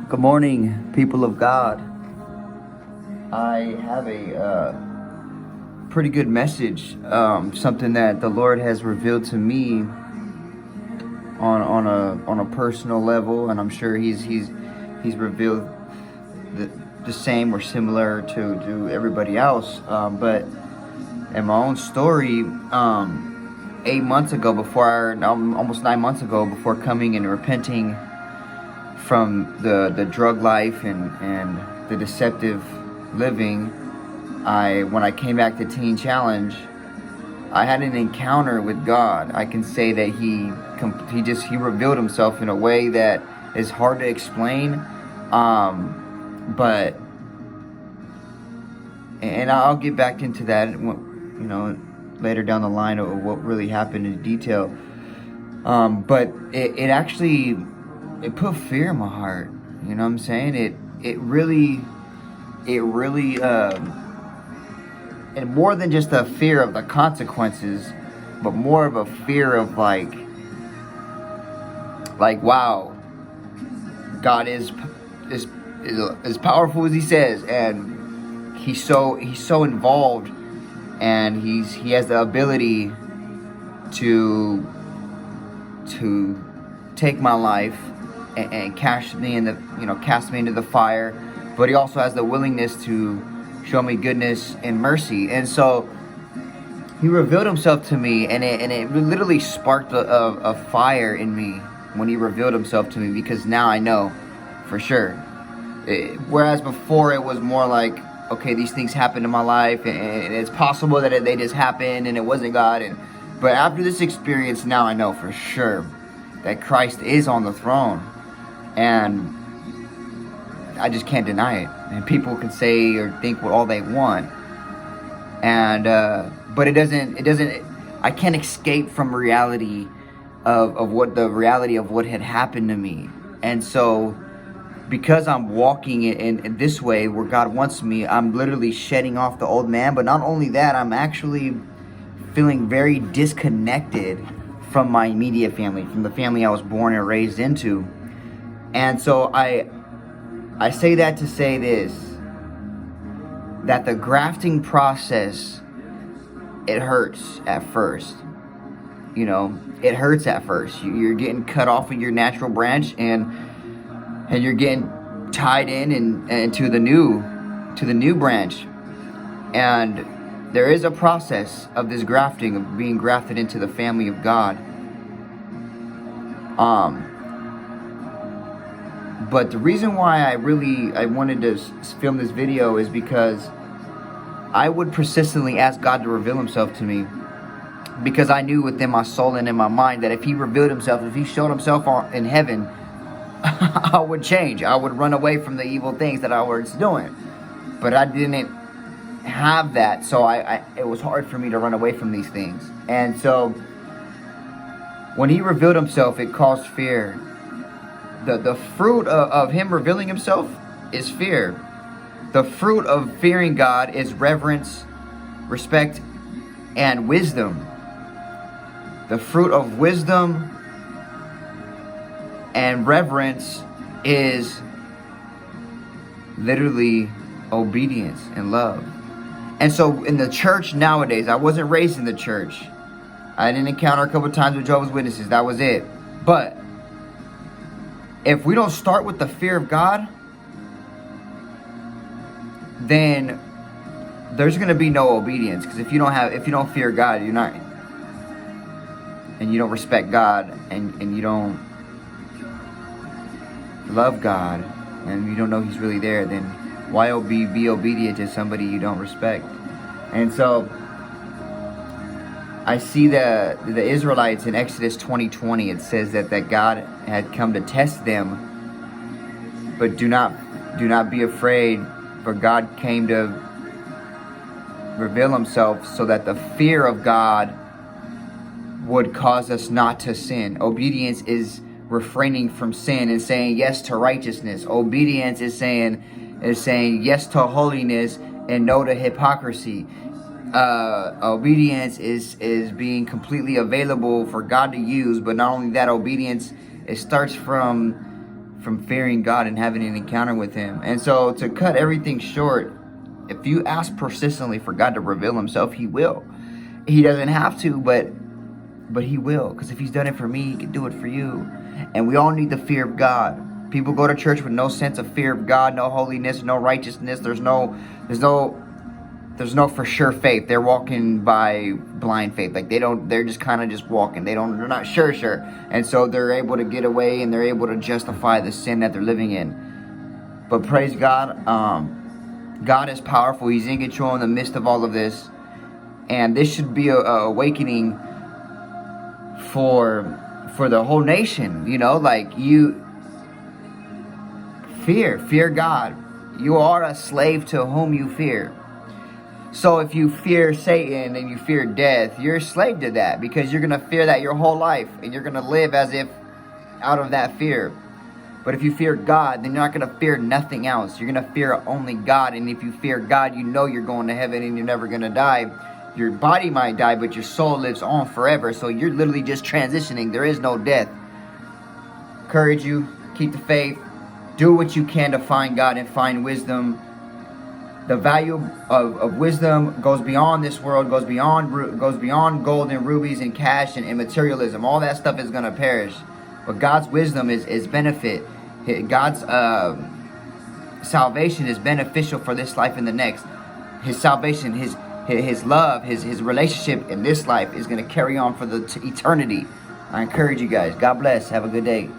Good morning, people of God. I have a pretty good message, something that the Lord has revealed to me on a personal level, and I'm sure He's revealed the same or similar to everybody else. But in my own story, 8 months ago, almost 9 months ago, before coming and repenting from the drug life and the deceptive living, when I came back to Teen Challenge, I had an encounter with God. I can say that He revealed Himself in a way that is hard to explain, but I'll get back into that, later down the line of what really happened in detail. But it actually put fear in my heart. You know what I'm saying? It really, and more than just a fear of the consequences, but more of a fear of like, wow, God is as powerful as He says, and He's so involved, and He has the ability to take my life and cast me into the fire, but He also has the willingness to show me goodness and mercy. And so He revealed Himself to me, and it literally sparked a fire in me when He revealed Himself to me, because now I know for sure. Whereas before it was more like, okay, these things happened in my life, and it's possible that they just happened and it wasn't God. But after this experience, now I know for sure that Christ is on the throne, and I just can't deny it. And people can say or think all they want, and but it doesn't. I can't escape from reality of what had happened to me. And so, because I'm walking in this way where God wants me, I'm literally shedding off the old man. But not only that, I'm actually feeling very disconnected from my immediate family, from the family I was born and raised into. And so I say that to say this, that the grafting process, it hurts at first. It hurts at first. You're getting cut off of your natural branch, and you're getting tied in to the new branch. And there is a process of this grafting, of being grafted into the family of God. But the reason why I wanted to film this video is because I would persistently ask God to reveal Himself to me, because I knew within my soul and in my mind that if He revealed Himself, if He showed Himself in heaven, I would change. I would run away from the evil things that I was doing. But I didn't have that, so it was hard for me to run away from these things. And so when He revealed Himself, it caused fear. The fruit of Him revealing Himself is fear. The fruit of fearing God is reverence, respect, and wisdom. The fruit of wisdom and reverence is literally obedience and love. And so in the church nowadays, I wasn't raised in the church. I didn't encounter a couple times with Jehovah's Witnesses. That was it. But if we don't start with the fear of God, then there's going to be no obedience. Because if you don't fear God, you're not, and you don't respect God, and you don't love God, and you don't know He's really there, then why be obedient to somebody you don't respect? And so I see the Israelites in Exodus 20:20. It says that God had come to test them, but do not be afraid, for God came to reveal Himself so that the fear of God would cause us not to sin. Obedience is refraining from sin and saying yes to righteousness. Obedience is saying yes to holiness and no to hypocrisy. Obedience is being completely available for God to use. But not only that, obedience, it starts from from fearing God and having an encounter with him. And so to cut everything short, if you ask persistently for God to reveal himself, he will. He doesn't have to, but he will, because if he's done it for me, he can do it for you. And we all need the fear of God. People go to church with no sense of fear of God, no holiness, no righteousness. There's no for sure faith. They're walking by blind faith. Like they're just kind of just walking. They're not sure. And so they're able to get away and they're able to justify the sin that they're living in. But praise God, God is powerful. He's in control in the midst of all of this. And this should be a awakening for the whole nation. You know, like you fear God. You are a slave to whom you fear. So if you fear Satan and you fear death, you're a slave to that, because you're going to fear that your whole life and you're going to live as if out of that fear. But if you fear God, then you're not going to fear nothing else. You're going to fear only God. And if you fear God, you know you're going to heaven and you're never going to die. Your body might die, but your soul lives on forever. So you're literally just transitioning. There is no death. Encourage you, keep the faith. Do what you can to find God and find wisdom. The value of wisdom goes beyond this world, goes beyond gold and rubies and cash and materialism. All that stuff is going to perish. But God's wisdom is benefit. God's salvation is beneficial for this life and the next. His salvation, his love, his relationship in this life is going to carry on for the eternity. I encourage you guys. God bless. Have a good day.